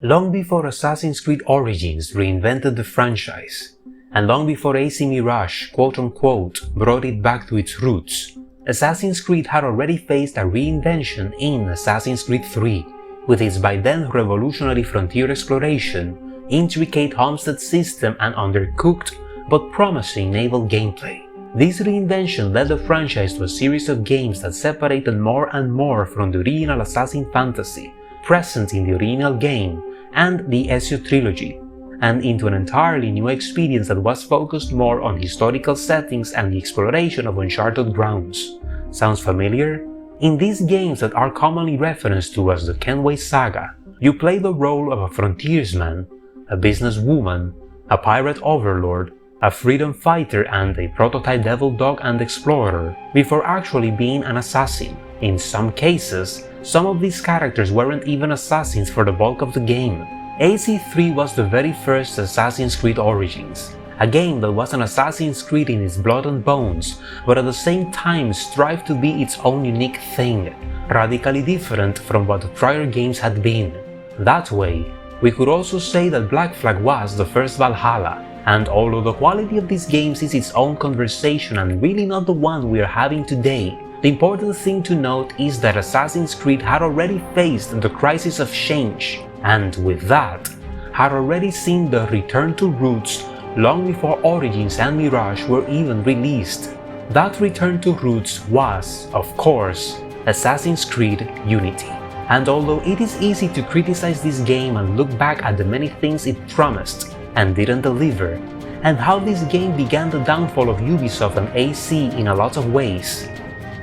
Long before Assassin's Creed Origins reinvented the franchise, and long before AC Mirage quote-unquote brought it back to its roots, Assassin's Creed had already faced a reinvention in Assassin's Creed 3, with its by then revolutionary frontier exploration, intricate homestead system and undercooked but promising naval gameplay. This reinvention led the franchise to a series of games that separated more and more from the original Assassin fantasy present in the original game and the Ezio trilogy, and into an entirely new experience that was focused more on historical settings and the exploration of uncharted grounds. Sounds familiar? In these games that are commonly referenced to as the Kenway Saga, you play the role of a frontiersman, a businesswoman, a pirate overlord, a freedom fighter and a prototype devil dog and explorer, before actually being an assassin. In some cases, some of these characters weren't even assassins for the bulk of the game. AC3 was the very first Assassin's Creed Origins, a game that was an Assassin's Creed in its blood and bones, but at the same time strived to be its own unique thing, radically different from what the prior games had been. That way, we could also say that Black Flag was the first Valhalla, and although the quality of these games is its own conversation and really not the one we are having today, the important thing to note is that Assassin's Creed had already faced the crisis of change, and with that, had already seen the return to roots long before Origins and Mirage were even released. That return to roots was, of course, Assassin's Creed Unity. And although it is easy to criticize this game and look back at the many things it promised and didn't deliver, and how this game began the downfall of Ubisoft and AC in a lot of ways,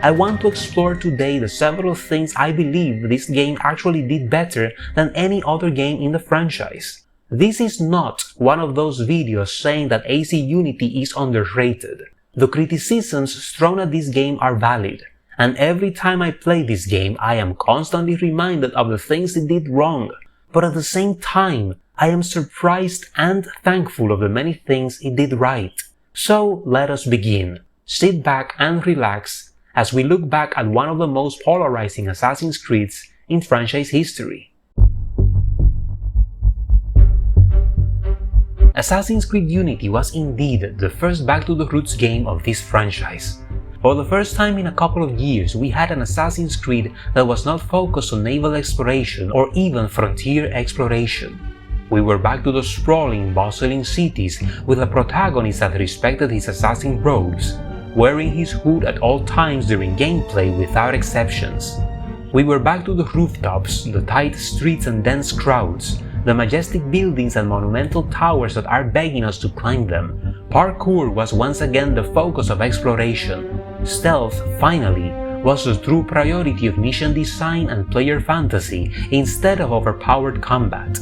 I want to explore today the several things I believe this game actually did better than any other game in the franchise. This is not one of those videos saying that AC Unity is underrated. The criticisms thrown at this game are valid, and every time I play this game I am constantly reminded of the things it did wrong, but at the same time I am surprised and thankful of the many things it did right. So let us begin. Sit back and relax as we look back at one of the most polarizing Assassin's Creeds in franchise history. Assassin's Creed Unity was indeed the first back to the roots game of this franchise. For the first time in a couple of years, we had an Assassin's Creed that was not focused on naval exploration or even frontier exploration. We were back to the sprawling, bustling cities with a protagonist that respected his assassin robes, wearing his hood at all times during gameplay without exceptions. We were back to the rooftops, the tight streets and dense crowds, the majestic buildings and monumental towers that are begging us to climb them. Parkour was once again the focus of exploration. Stealth, finally, was the true priority of mission design and player fantasy instead of overpowered combat.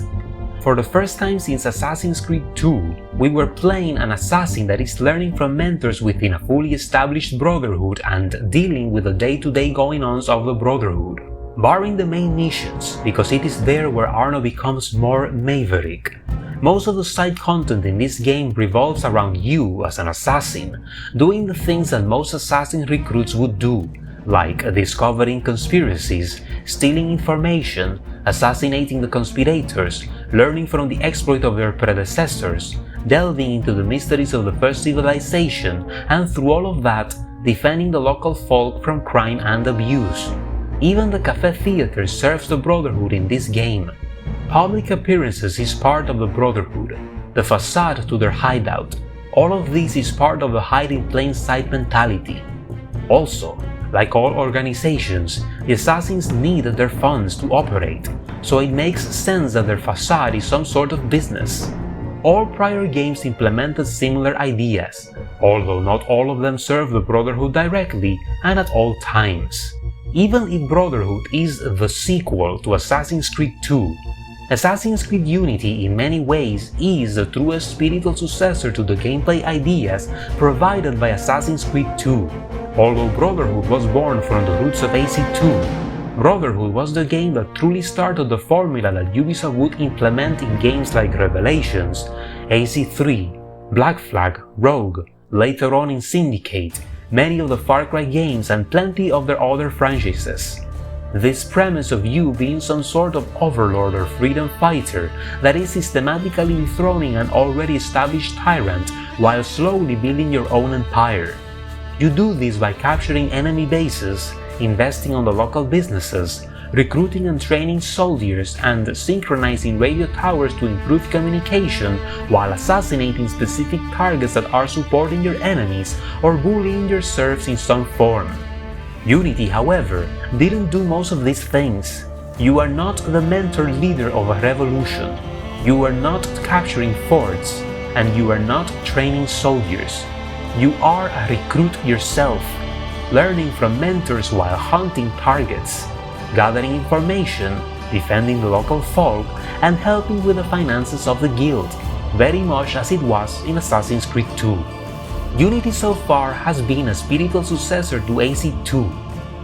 For the first time since Assassin's Creed 2, we were playing an assassin that is learning from mentors within a fully established Brotherhood and dealing with the day-to-day going-ons of the Brotherhood. Barring the main missions, because it is there where Arno becomes more maverick. Most of the side content in this game revolves around you as an assassin, doing the things that most assassin recruits would do, like discovering conspiracies, stealing information, assassinating the conspirators, learning from the exploit of their predecessors, delving into the mysteries of the first civilization, and through all of that, defending the local folk from crime and abuse. Even the Cafe Theater serves the Brotherhood in this game. Public appearances is part of the Brotherhood, the facade to their hideout. All of this is part of the hide in plain sight mentality. Also, like all organizations, the assassins need their funds to operate, so it makes sense that their facade is some sort of business. All prior games implemented similar ideas, although not all of them serve the Brotherhood directly and at all times. Even if Brotherhood is the sequel to Assassin's Creed 2, Assassin's Creed Unity in many ways is the truest spiritual successor to the gameplay ideas provided by Assassin's Creed 2. Although Brotherhood was born from the roots of AC2, Brotherhood was the game that truly started the formula that Ubisoft would implement in games like Revelations, AC3, Black Flag, Rogue, later on in Syndicate, many of the Far Cry games and plenty of their other franchises. This premise of you being some sort of overlord or freedom fighter that is systematically dethroning an already established tyrant while slowly building your own empire. You do this by capturing enemy bases, investing on the local businesses, recruiting and training soldiers, and synchronizing radio towers to improve communication while assassinating specific targets that are supporting your enemies or bullying your serfs in some form. Unity, however, didn't do most of these things. You are not the mentor leader of a revolution. You are not capturing forts, and you are not training soldiers. You are a recruit yourself, learning from mentors while hunting targets, gathering information, defending the local folk, and helping with the finances of the guild, very much as it was in Assassin's Creed 2. Unity so far has been a spiritual successor to AC2,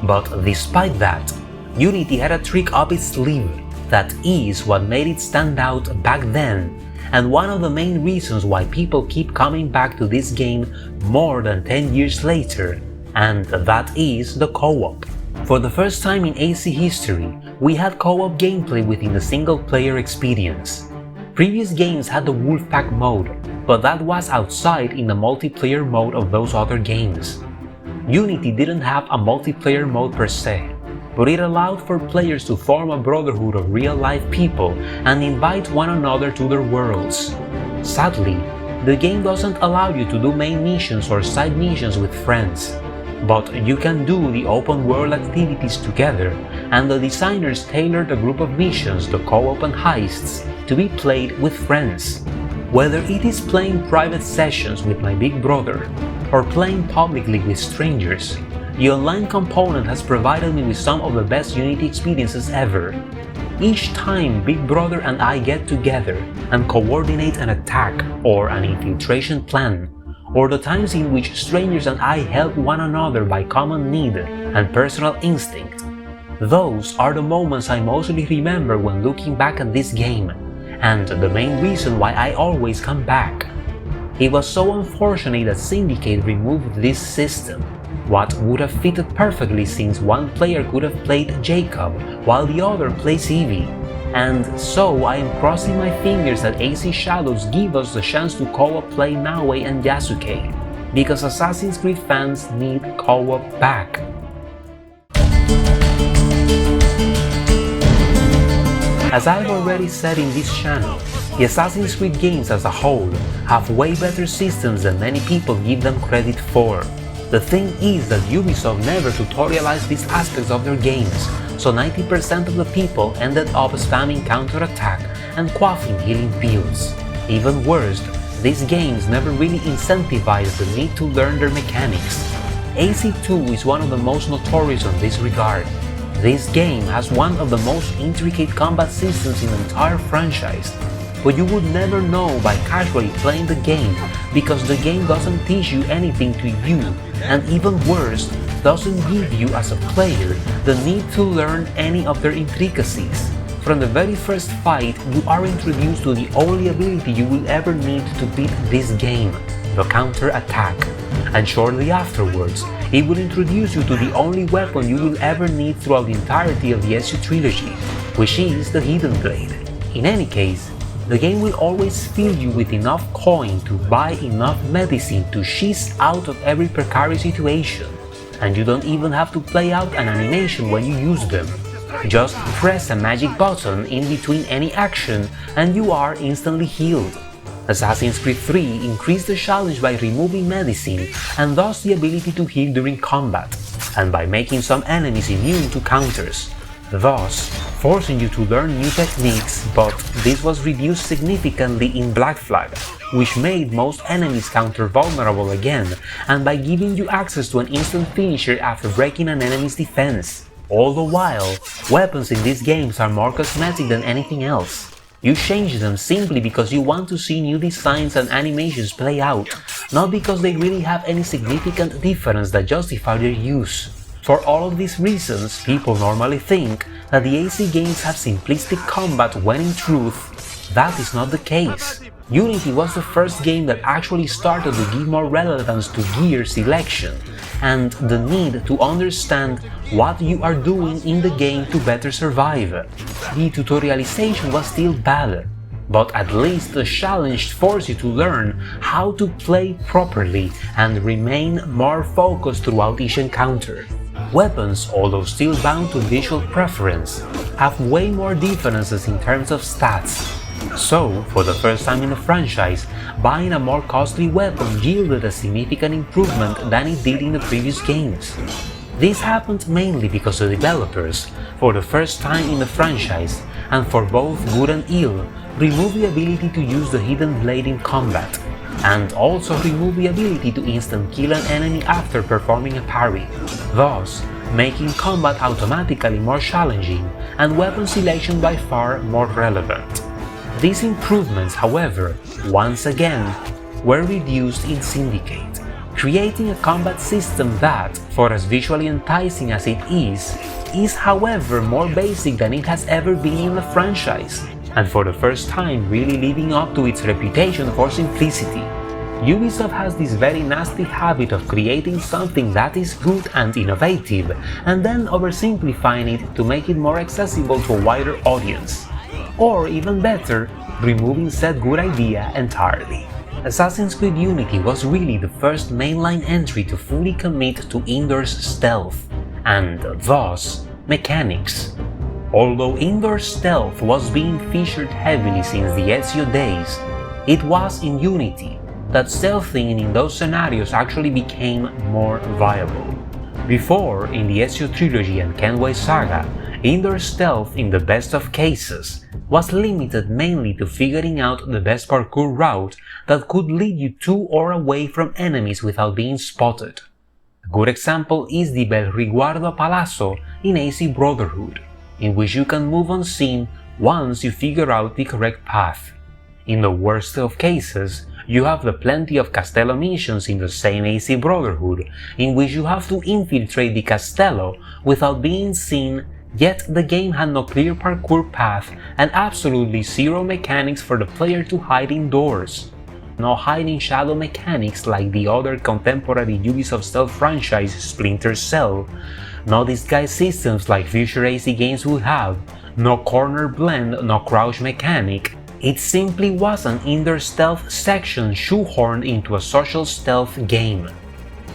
but despite that, Unity had a trick up its sleeve that is what made it stand out back then, and one of the main reasons why people keep coming back to this game more than 10 years later, and that is the co-op. For the first time in AC history, we had co-op gameplay within the single-player experience. Previous games had the Wolfpack mode, but that was outside in the multiplayer mode of those other games. Unity didn't have a multiplayer mode per se, but it allowed for players to form a brotherhood of real-life people and invite one another to their worlds. Sadly, the game doesn't allow you to do main missions or side missions with friends, but you can do the open-world activities together, and the designers tailored a group of missions, the co-op and heists, to be played with friends. Whether it is playing private sessions with my big brother, or playing publicly with strangers, the online component has provided me with some of the best Unity experiences ever. Each time Big Brother and I get together and coordinate an attack or an infiltration plan, or the times in which strangers and I help one another by common need and personal instinct, those are the moments I mostly remember when looking back at this game, and the main reason why I always come back. It was so unfortunate that Syndicate removed this system, what would have fitted perfectly since one player could have played Jacob while the other plays Evie. And so I am crossing my fingers that AC Shadows give us the chance to co-op play Naoe and Yasuke, because Assassin's Creed fans need co-op back. As I've already said in this channel, the Assassin's Creed games as a whole have way better systems than many people give them credit for. The thing is that Ubisoft never tutorialized these aspects of their games, so 90% of the people ended up spamming counterattack and quaffing healing pills. Even worse, these games never really incentivized the need to learn their mechanics. AC2 is one of the most notorious in this regard. This game has one of the most intricate combat systems in the entire franchise, but you would never know by casually playing the game because the game doesn't teach you anything to you, and even worse, doesn't give you as a player the need to learn any of their intricacies. From the very first fight, you are introduced to the only ability you will ever need to beat this game, the counter-attack, and shortly afterwards, it will introduce you to the only weapon you will ever need throughout the entirety of the Ezio trilogy, which is the Hidden Blade. In any case, the game will always fill you with enough coin to buy enough medicine to shiz out of every precarious situation, and you don't even have to play out an animation when you use them. Just press a magic button in between any action and you are instantly healed. Assassin's Creed 3 increased the challenge by removing medicine and thus the ability to heal during combat, and by making some enemies immune to counters, thus forcing you to learn new techniques, but this was reduced significantly in Black Flag, which made most enemies counter-vulnerable again, and by giving you access to an instant finisher after breaking an enemy's defense. All the while, weapons in these games are more cosmetic than anything else. You change them simply because you want to see new designs and animations play out, not because they really have any significant difference that justify their use. For all of these reasons, people normally think that the AC games have simplistic combat when in truth, that is not the case. Unity was the first game that actually started to give more relevance to gear selection, and the need to understand what you are doing in the game to better survive. The tutorialization was still bad, but at least the challenge forced you to learn how to play properly and remain more focused throughout each encounter. Weapons, although still bound to visual preference, have way more differences in terms of stats. So, for the first time in the franchise, buying a more costly weapon yielded a significant improvement than it did in the previous games. This happened mainly because the developers, for the first time in the franchise, and for both good and ill, removed the ability to use the hidden blade in combat, and also remove the ability to instant kill an enemy after performing a parry, thus making combat automatically more challenging and weapon selection by far more relevant. These improvements, however, once again, were reduced in Syndicate, creating a combat system that, for as visually enticing as it is however more basic than it has ever been in the franchise, and for the first time really living up to its reputation for simplicity. Ubisoft has this very nasty habit of creating something that is good and innovative, and then oversimplifying it to make it more accessible to a wider audience. Or even better, removing said good idea entirely. Assassin's Creed Unity was really the first mainline entry to fully commit to indoor stealth, and thus, mechanics. Although indoor stealth was being featured heavily since the Ezio days, it was in Unity that stealthing in those scenarios actually became more viable. Before, in the Ezio Trilogy and Kenway Saga, indoor stealth in the best of cases was limited mainly to figuring out the best parkour route that could lead you to or away from enemies without being spotted. A good example is the Bel Riguardo Palazzo in AC Brotherhood, in which you can move unseen once you figure out the correct path. In the worst of cases, you have the plenty of Castello missions in the same AC Brotherhood, in which you have to infiltrate the Castello without being seen, yet the game had no clear parkour path and absolutely zero mechanics for the player to hide indoors. No hiding shadow mechanics like the other contemporary Ubisoft stealth franchise Splinter Cell, no disguise systems like future AC games would have, no corner blend, no crouch mechanic. It simply was an indoor stealth section shoehorned into a social stealth game.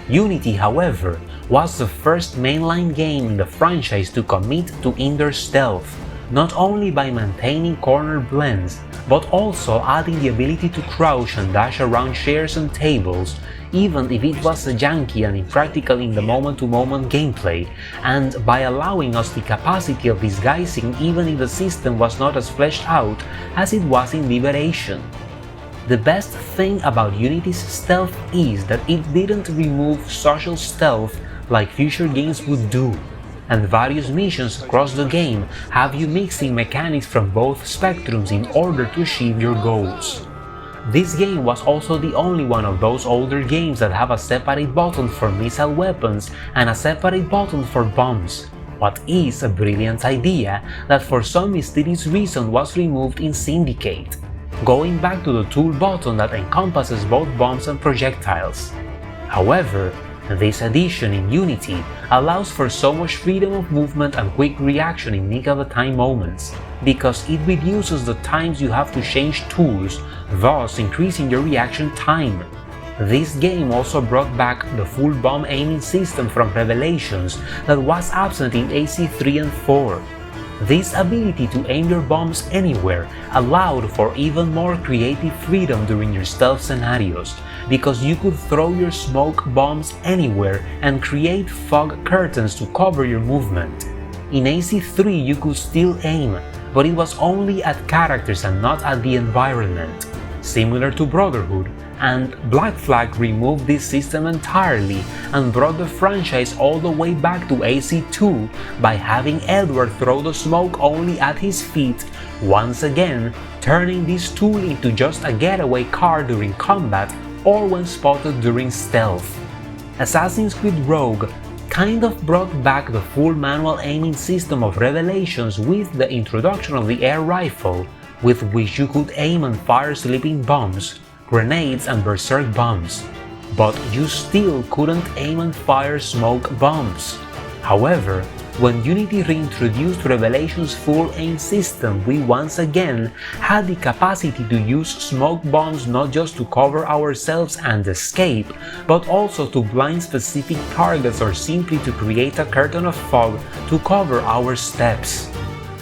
Unity, however, was the first mainline game in the franchise to commit to indoor stealth, not only by maintaining corner blends, but also adding the ability to crouch and dash around chairs and tables, even if it was janky and impractical in the moment-to-moment gameplay, and by allowing us the capacity of disguising even if the system was not as fleshed out as it was in Liberation. The best thing about Unity's stealth is that it didn't remove social stealth like future games would do, and various missions across the game have you mixing mechanics from both spectrums in order to achieve your goals. This game was also the only one of those older games that have a separate button for missile weapons and a separate button for bombs, what is a brilliant idea that for some mysterious reason was removed in Syndicate, going back to the tool button that encompasses both bombs and projectiles. However, this addition in Unity allows for so much freedom of movement and quick reaction in nick-of-the-time moments, because it reduces the times you have to change tools, thus increasing your reaction time. This game also brought back the full bomb aiming system from Revelations that was absent in AC3 and 4. This ability to aim your bombs anywhere allowed for even more creative freedom during your stealth scenarios, because you could throw your smoke bombs anywhere and create fog curtains to cover your movement. In AC3 you could still aim, but it was only at characters and not at the environment, similar to Brotherhood, and Black Flag removed this system entirely and brought the franchise all the way back to AC2 by having Edward throw the smoke only at his feet, once again turning this tool into just a getaway car during combat or when spotted during stealth. Assassin's Creed Rogue kind of brought back the full manual aiming system of Revelations with the introduction of the air rifle, with which you could aim and fire sleeping bombs, grenades and berserk bombs. but you still couldn't aim and fire smoke bombs. However, when Unity reintroduced Revelation's full aim system, we once again had the capacity to use smoke bombs not just to cover ourselves and escape, but also to blind specific targets or simply to create a curtain of fog to cover our steps.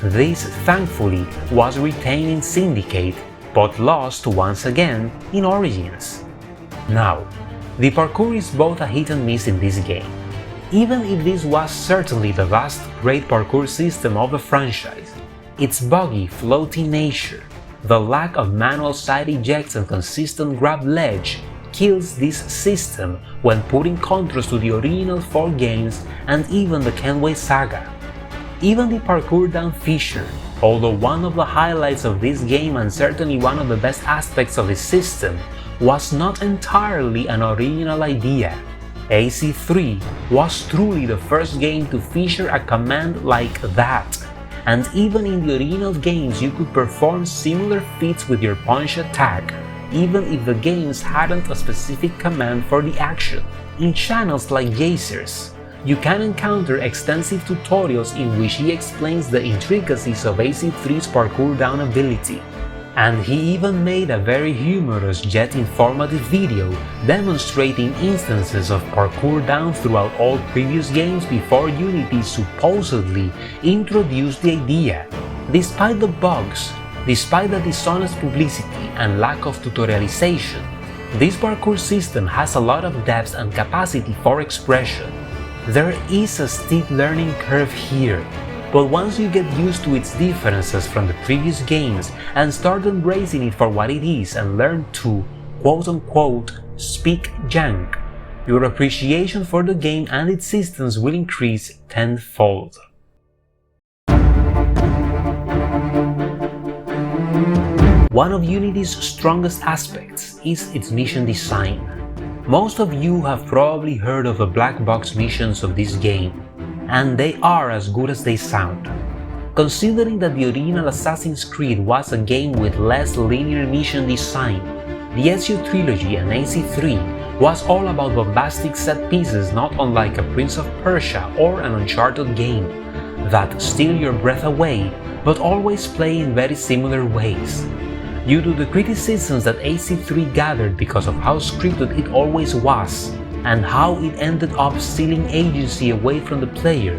This, thankfully, was retained in Syndicate, but lost once again in Origins. Now, the parkour is both a hit and miss in this game. Even if this was certainly the last great parkour system of the franchise, its buggy, floaty nature, the lack of manual side ejects and consistent grab ledge kills this system when put in contrast to the original 4 games and even the Kenway Saga. Even the parkour down feature, although one of the highlights of this game and certainly one of the best aspects of the system, was not entirely an original idea. AC3 was truly the first game to feature a command like that, and even in the original games you could perform similar feats with your punch attack, even if the games hadn't a specific command for the action. In channels like Jazer's, you can encounter extensive tutorials in which he explains the intricacies of AC3's parkour down ability. And he even made a very humorous yet informative video demonstrating instances of parkour down throughout all previous games before Unity supposedly introduced the idea. Despite the bugs, despite the dishonest publicity and lack of tutorialization, this parkour system has a lot of depth and capacity for expression. There is a steep learning curve here, but once you get used to its differences from the previous games and start embracing it for what it is and learn to, quote-unquote, speak jank, your appreciation for the game and its systems will increase tenfold. One of Unity's strongest aspects is its mission design. Most of you have probably heard of the black box missions of this game, and they are as good as they sound. Considering that the original Assassin's Creed was a game with less linear mission design, the Ezio Trilogy and AC3 was all about bombastic set pieces not unlike a Prince of Persia or an Uncharted game, that steal your breath away but always play in very similar ways. Due to the criticisms that AC3 gathered because of how scripted it always was, and how it ended up stealing agency away from the player,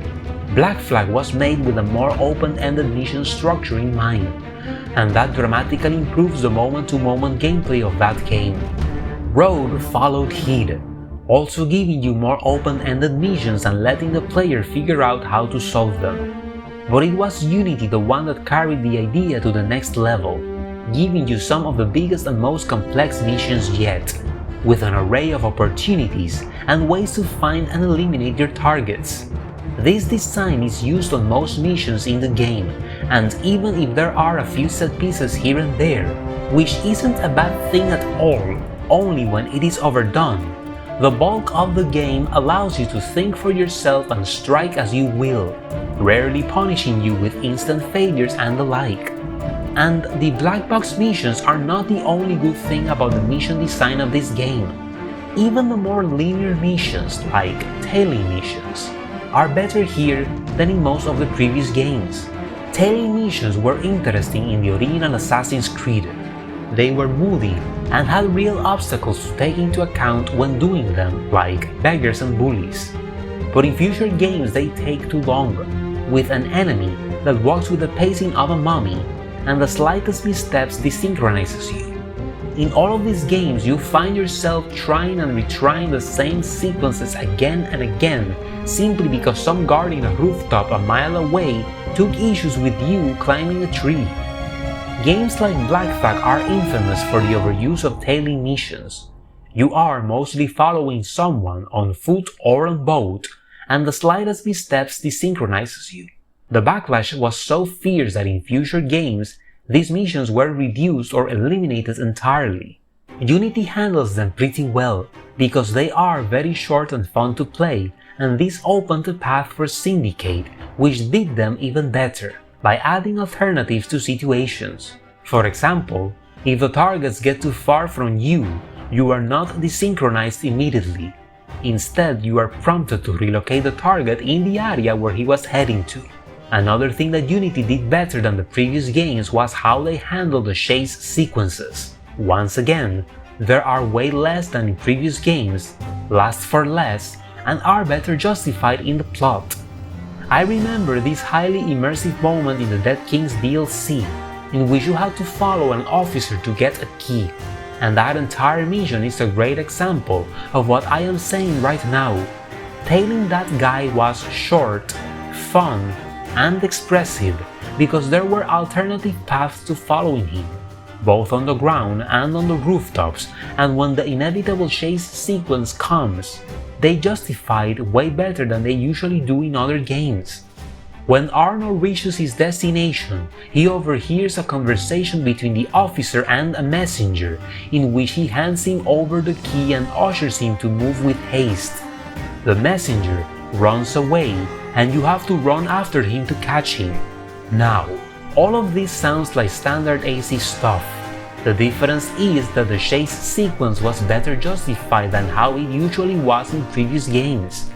Black Flag was made with a more open-ended mission structure in mind, and that dramatically improves the moment-to-moment gameplay of that game. Road followed Heat, also giving you more open-ended missions and letting the player figure out how to solve them. But it was Unity the one that carried the idea to the next level, giving you some of the biggest and most complex missions yet, with an array of opportunities and ways to find and eliminate your targets. This design is used on most missions in the game, and even if there are a few set pieces here and there, which isn't a bad thing at all, only when it is overdone, the bulk of the game allows you to think for yourself and strike as you will, rarely punishing you with instant failures and the like. And the black box missions are not the only good thing about the mission design of this game. Even the more linear missions, like tailing missions, are better here than in most of the previous games. Tailing missions were interesting in the original Assassin's Creed. They were moody and had real obstacles to take into account when doing them, like beggars and bullies. But in future games they take too long, with an enemy that walks with the pacing of a mummy, and the slightest missteps desynchronizes you. In all of these games you find yourself trying and retrying the same sequences again and again, simply because some guard in a rooftop a mile away took issues with you climbing a tree. Games like Black Flag are infamous for the overuse of tailing missions. You are mostly following someone on foot or on boat, and the slightest missteps desynchronizes you. The backlash was so fierce that in future games, these missions were reduced or eliminated entirely. Unity handles them pretty well, because they are very short and fun to play, and this opened the path for Syndicate, which did them even better, by adding alternatives to situations. For example, if the targets get too far from you, you are not desynchronized immediately. Instead, you are prompted to relocate the target in the area where he was heading to. Another thing that Unity did better than the previous games was how they handled the chase sequences. Once again, there are way less than in previous games, last for less, and are better justified in the plot. I remember this highly immersive moment in the Dead Kings DLC, in which you had to follow an officer to get a key, and that entire mission is a great example of what I am saying right now. Tailing that guy was short, fun, and expressive because there were alternative paths to following him, both on the ground and on the rooftops, and when the inevitable chase sequence comes, they justify it way better than they usually do in other games. When Arnold reaches his destination, he overhears a conversation between the officer and a messenger, in which he hands him over the key and ushers him to move with haste. The messenger runs away, and you have to run after him to catch him. Now, all of this sounds like standard AC stuff. The difference is that the chase sequence was better justified than how it usually was in previous games.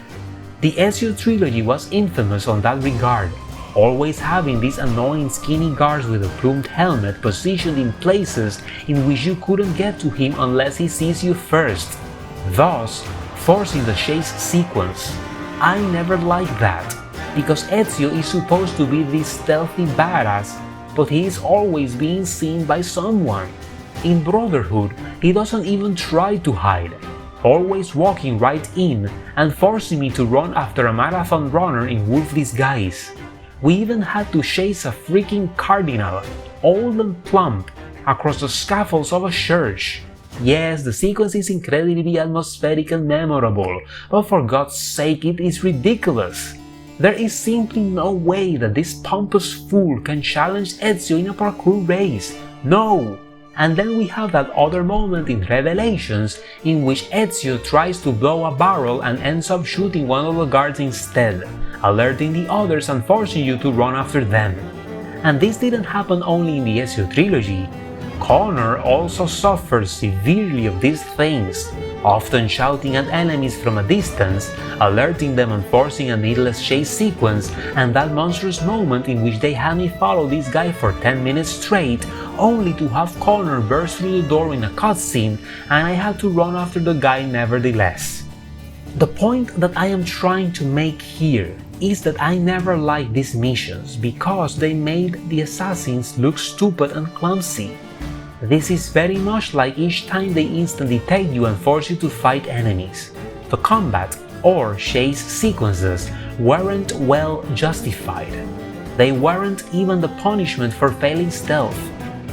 The Ezio trilogy was infamous on that regard, always having these annoying skinny guards with a plumed helmet positioned in places in which you couldn't get to him unless he sees you first, thus forcing the chase sequence. I never liked that, because Ezio is supposed to be this stealthy badass, but he is always being seen by someone. In Brotherhood, he doesn't even try to hide, always walking right in and forcing me to run after a marathon runner in wolf disguise. We even had to chase a freaking cardinal, old and plump, across the scaffolds of a church. Yes, the sequence is incredibly atmospheric and memorable, but for God's sake, it is ridiculous. There is simply no way that this pompous fool can challenge Ezio in a parkour race. No! And then we have that other moment in Revelations in which Ezio tries to blow a barrel and ends up shooting one of the guards instead, alerting the others and forcing you to run after them. And this didn't happen only in the Ezio trilogy. Connor also suffers severely of these things, often shouting at enemies from a distance, alerting them and forcing a needless chase sequence, and that monstrous moment in which they had me follow this guy for 10 minutes straight, only to have Connor burst through the door in a cutscene and I had to run after the guy nevertheless. The point that I am trying to make here is that I never liked these missions because they made the assassins look stupid and clumsy. This is very much like each time they instantly take you and force you to fight enemies. The combat or chase sequences weren't well justified. They weren't even the punishment for failing stealth.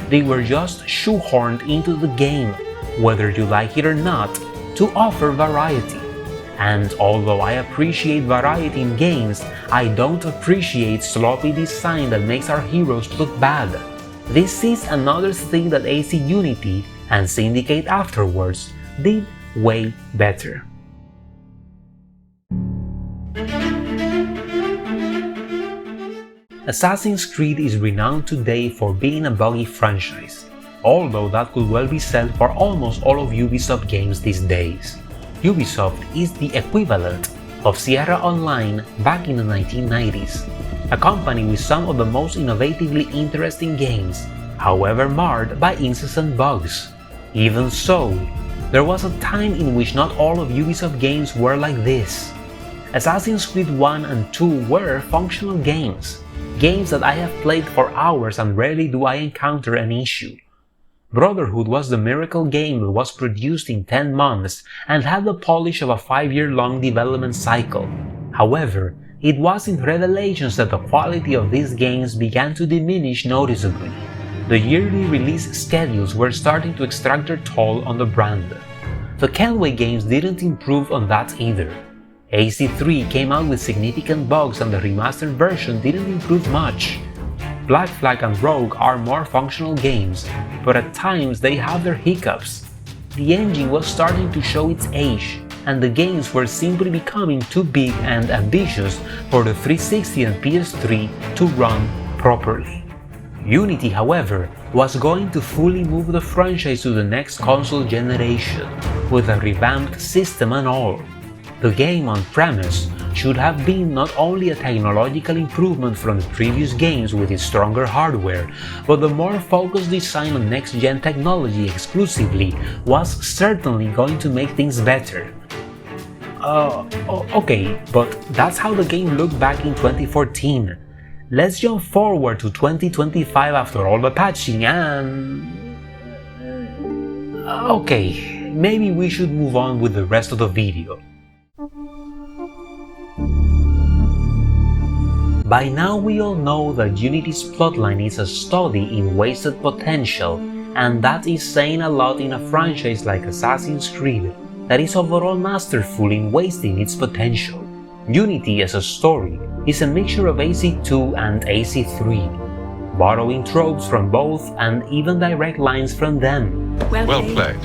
They were just shoehorned into the game, whether you like it or not, to offer variety. And although I appreciate variety in games, I don't appreciate sloppy design that makes our heroes look bad. This is another thing that AC Unity, and Syndicate afterwards, did way better. Assassin's Creed is renowned today for being a buggy franchise, although that could well be said for almost all of Ubisoft games these days. Ubisoft is the equivalent of Sierra Online back in the 1990s, a company with some of the most innovatively interesting games, however marred by incessant bugs. Even so, there was a time in which not all of Ubisoft games were like this. Assassin's Creed 1 and 2 were functional games that I have played for hours and rarely do I encounter an issue. Brotherhood was the miracle game that was produced in 10 months and had the polish of a 5-year-long development cycle. However, it was in Revelations that the quality of these games began to diminish noticeably. The yearly release schedules were starting to extract their toll on the brand. The Kenway games didn't improve on that either. AC3 came out with significant bugs and the remastered version didn't improve much. Black Flag and Rogue are more functional games, but at times they have their hiccups. The engine was starting to show its age, and the games were simply becoming too big and ambitious for the 360 and PS3 to run properly. Unity, however, was going to fully move the franchise to the next console generation, with a revamped system and all. The game on premise should have been not only a technological improvement from the previous games with its stronger hardware, but the more focused design on next-gen technology exclusively was certainly going to make things better. Okay, but that's how the game looked back in 2014. Let's jump forward to 2025 after all the patching and... Okay, maybe we should move on with the rest of the video. By now we all know that Unity's plotline is a study in wasted potential, and that is saying a lot in a franchise like Assassin's Creed that is overall masterful in wasting its potential. Unity as a story is a mixture of AC2 and AC3, borrowing tropes from both and even direct lines from them. Well played.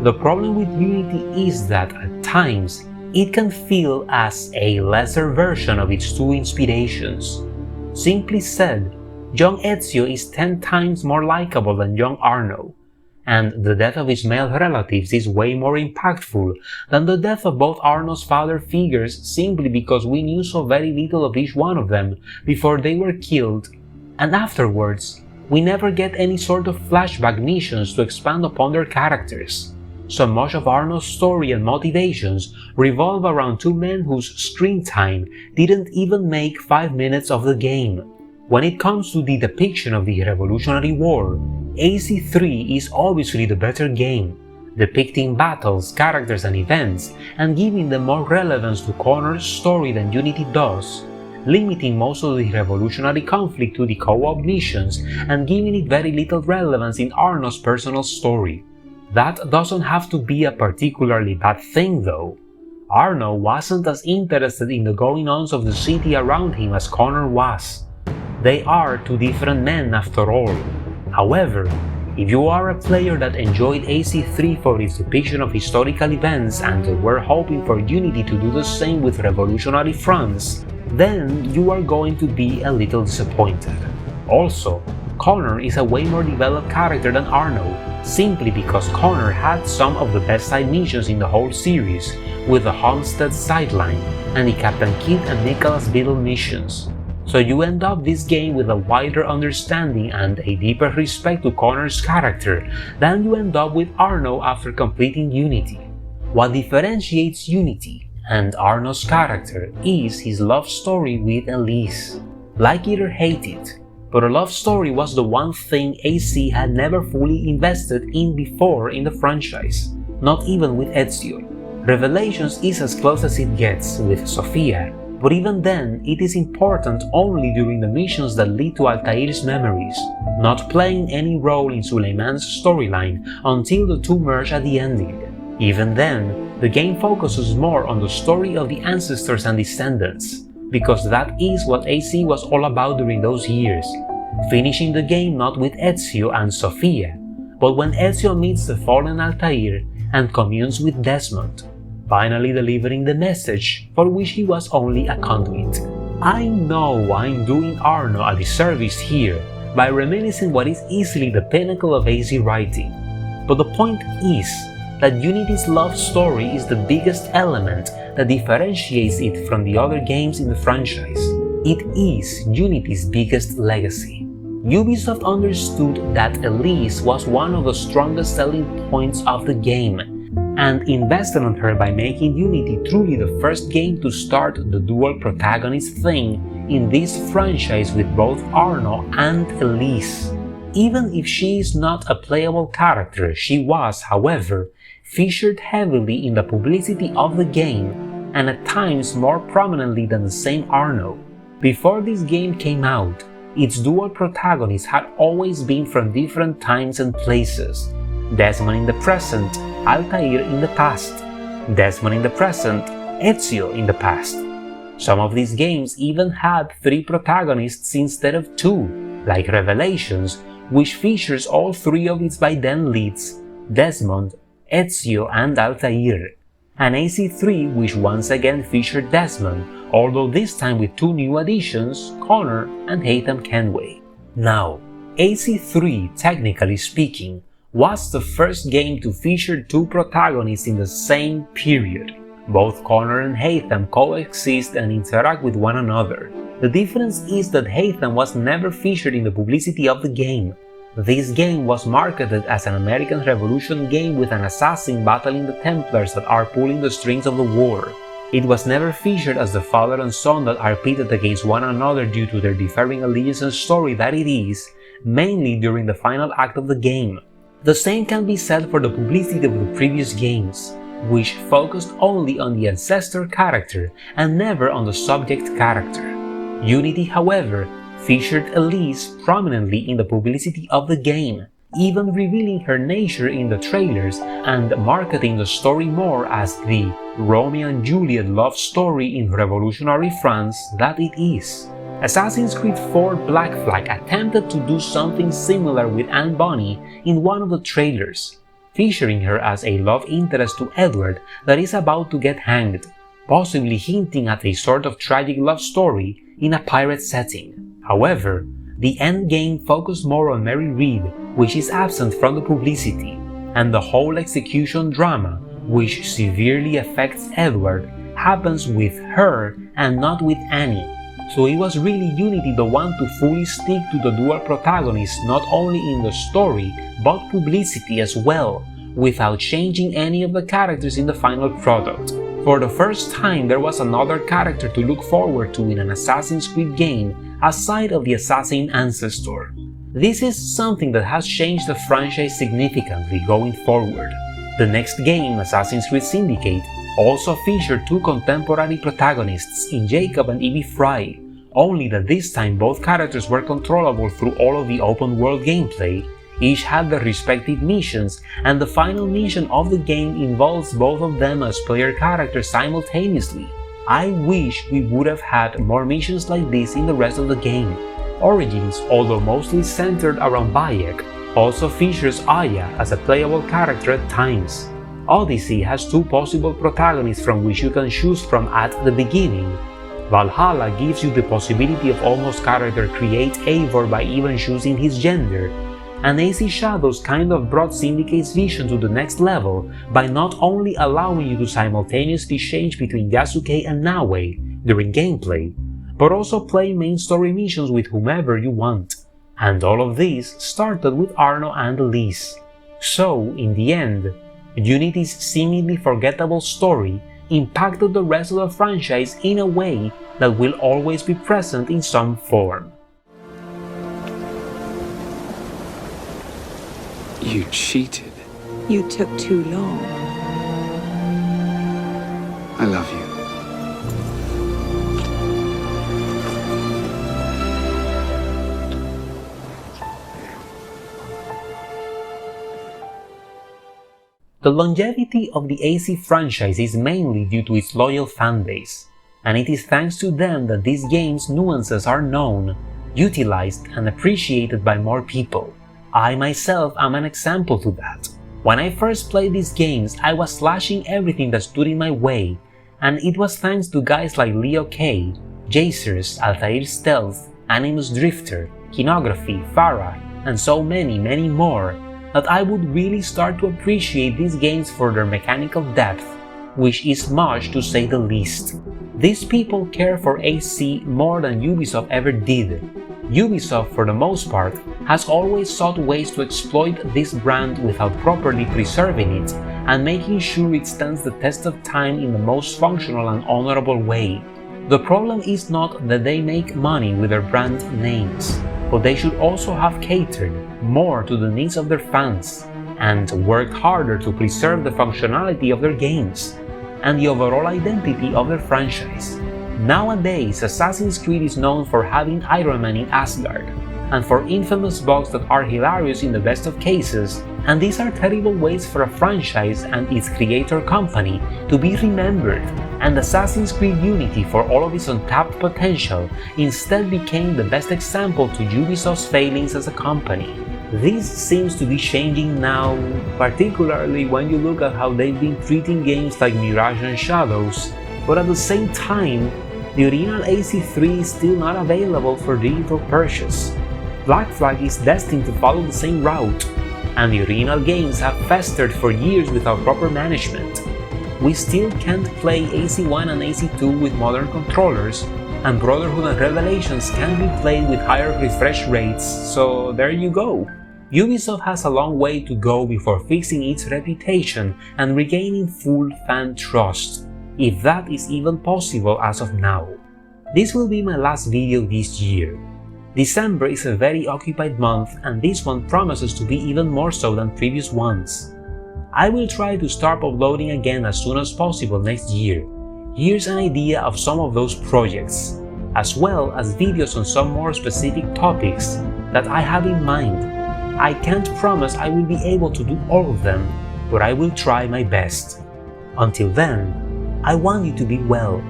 The problem with Unity is that at times it can feel as a lesser version of its two inspirations. Simply said, young Ezio is 10 times more likable than young Arno, and the death of his male relatives is way more impactful than the death of both Arno's father figures, simply because we knew so very little of each one of them before they were killed, and afterwards we never get any sort of flashback missions to expand upon their characters. So much of Arno's story and motivations revolve around two men whose screen time didn't even make 5 minutes of the game. When it comes to the depiction of the Revolutionary War, AC3 is obviously the better game, depicting battles, characters and events, and giving them more relevance to Connor's story than Unity does, limiting most of the revolutionary conflict to the co-op missions and giving it very little relevance in Arno's personal story. That doesn't have to be a particularly bad thing though. Arno wasn't as interested in the going-ons of the city around him as Connor was. They are two different men after all. However, if you are a player that enjoyed AC3 for its depiction of historical events and were hoping for Unity to do the same with revolutionary fronts, then you are going to be a little disappointed. Also, Connor is a way more developed character than Arno, simply because Connor had some of the best side missions in the whole series, with the Homestead sideline and the Captain Kidd and Nicholas Biddle missions. So you end up this game with a wider understanding and a deeper respect to Connor's character than you end up with Arno after completing Unity. What differentiates Unity and Arno's character is his love story with Elise. Like it or hate it, but a love story was the one thing AC had never fully invested in before in the franchise, not even with Ezio. Revelations is as close as it gets with Sofia, but even then it is important only during the missions that lead to Altair's memories, not playing any role in Suleiman's storyline until the two merge at the ending. Even then, the game focuses more on the story of the ancestors and descendants, because that is what AC was all about during those years, finishing the game not with Ezio and Sofia, but when Ezio meets the fallen Altair and communes with Desmond, finally delivering the message for which he was only a conduit. I know I'm doing Arno a disservice here by reminiscing what is easily the pinnacle of AC writing, but the point is that Unity's love story is the biggest element that differentiates it from the other games in the franchise. It is Unity's biggest legacy. Ubisoft understood that Elise was one of the strongest selling points of the game, and invested on her by making Unity truly the first game to start the dual protagonist thing in this franchise with both Arno and Elise. Even if she is not a playable character, she was, however, featured heavily in the publicity of the game, and at times more prominently than the same Arno. Before this game came out, its dual protagonists had always been from different times and places. Desmond in the present, Altair in the past. Desmond in the present, Ezio in the past. Some of these games even had 3 protagonists instead of 2, like Revelations, which features all 3 of its by then leads, Desmond, Ezio and Altair, and AC3 which once again featured Desmond, although this time with 2 new additions, Connor and Haytham Kenway. Now, AC3, technically speaking, was the first game to feature two protagonists in the same period. Both Connor and Haytham coexist and interact with one another. The difference is that Haytham was never featured in the publicity of the game. This game was marketed as an American Revolution game with an assassin battling the Templars that are pulling the strings of the war. It was never featured as the father and son that are pitted against one another due to their differing allegiance and story that it is, mainly during the final act of the game. The same can be said for the publicity of the previous games, which focused only on the ancestor character and never on the subject character. Unity, however, featured Elise prominently in the publicity of the game, even revealing her nature in the trailers and marketing the story more as the Romeo and Juliet love story in revolutionary France that it is. Assassin's Creed 4 Black Flag attempted to do something similar with Anne Bonny in one of the trailers, featuring her as a love interest to Edward that is about to get hanged, possibly hinting at a sort of tragic love story in a pirate setting. However, the endgame focused more on Mary Read, which is absent from the publicity, and the whole execution drama, which severely affects Edward, happens with her and not with Annie. So it was really Unity the one to fully stick to the dual protagonists not only in the story but publicity as well, without changing any of the characters in the final product. For the first time, there was another character to look forward to in an Assassin's Creed game aside of the assassin ancestor. This is something that has changed the franchise significantly going forward. The next game, Assassin's Creed Syndicate, also featured two contemporary protagonists in Jacob and Evie Frye, only that this time both characters were controllable through all of the open world gameplay. Each had their respective missions, and the final mission of the game involves both of them as player characters simultaneously. I wish we would have had more missions like this in the rest of the game. Origins, although mostly centered around Bayek, also features Aya as a playable character at times. Odyssey has two possible protagonists from which you can choose from at the beginning. Valhalla gives you the possibility of almost character create Eivor by even choosing his gender, and AC Shadows kind of brought Syndicate's vision to the next level by not only allowing you to simultaneously change between Yasuke and Naue during gameplay, but also play main story missions with whomever you want. And all of this started with Arno and Elise. So, in the end, Unity's seemingly forgettable story impacted the rest of the franchise in a way that will always be present in some form. You cheated. You took too long. I love you. The longevity of the AC franchise is mainly due to its loyal fanbase, and it is thanks to them that these games' nuances are known, utilized, and appreciated by more people. I myself am an example to that. When I first played these games, I was slashing everything that stood in my way, and it was thanks to guys like Leo K, Jacers, Altair Stealth, Animus Drifter, Kinography, Farah, and so many more, that I would really start to appreciate these games for their mechanical depth, which is much to say the least. These people care for AC more than Ubisoft ever did. Ubisoft, for the most part, has always sought ways to exploit this brand without properly preserving it and making sure it stands the test of time in the most functional and honorable way. The problem is not that they make money with their brand names, but they should also have catered more to the needs of their fans and worked harder to preserve the functionality of their games and the overall identity of their franchise. Nowadays, Assassin's Creed is known for having Iron Man in Asgard, and for infamous bugs that are hilarious in the best of cases, and these are terrible ways for a franchise and its creator company to be remembered, and Assassin's Creed Unity, for all of its untapped potential, instead became the best example to Ubisoft's failings as a company. This seems to be changing now, particularly when you look at how they've been treating games like Mirage and Shadows, but at the same time, the original AC3 is still not available for digital purchase. Black Flag is destined to follow the same route, and the original games have festered for years without proper management. We still can't play AC1 and AC2 with modern controllers, and Brotherhood and Revelations can't be played with higher refresh rates, so there you go. Ubisoft has a long way to go before fixing its reputation and regaining full fan trust, if that is even possible as of now. This will be my last video this year. December is a very occupied month, and this one promises to be even more so than previous ones. I will try to start uploading again as soon as possible next year. Here's an idea of some of those projects, as well as videos on some more specific topics that I have in mind. I can't promise I will be able to do all of them, but I will try my best. Until then, I want you to be well,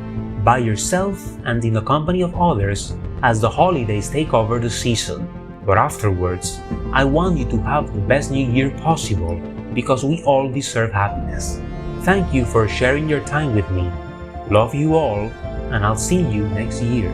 by yourself and in the company of others as the holidays take over the season. But afterwards, I want you to have the best new year possible, because we all deserve happiness. Thank you for sharing your time with me. Love you all, and I'll see you next year.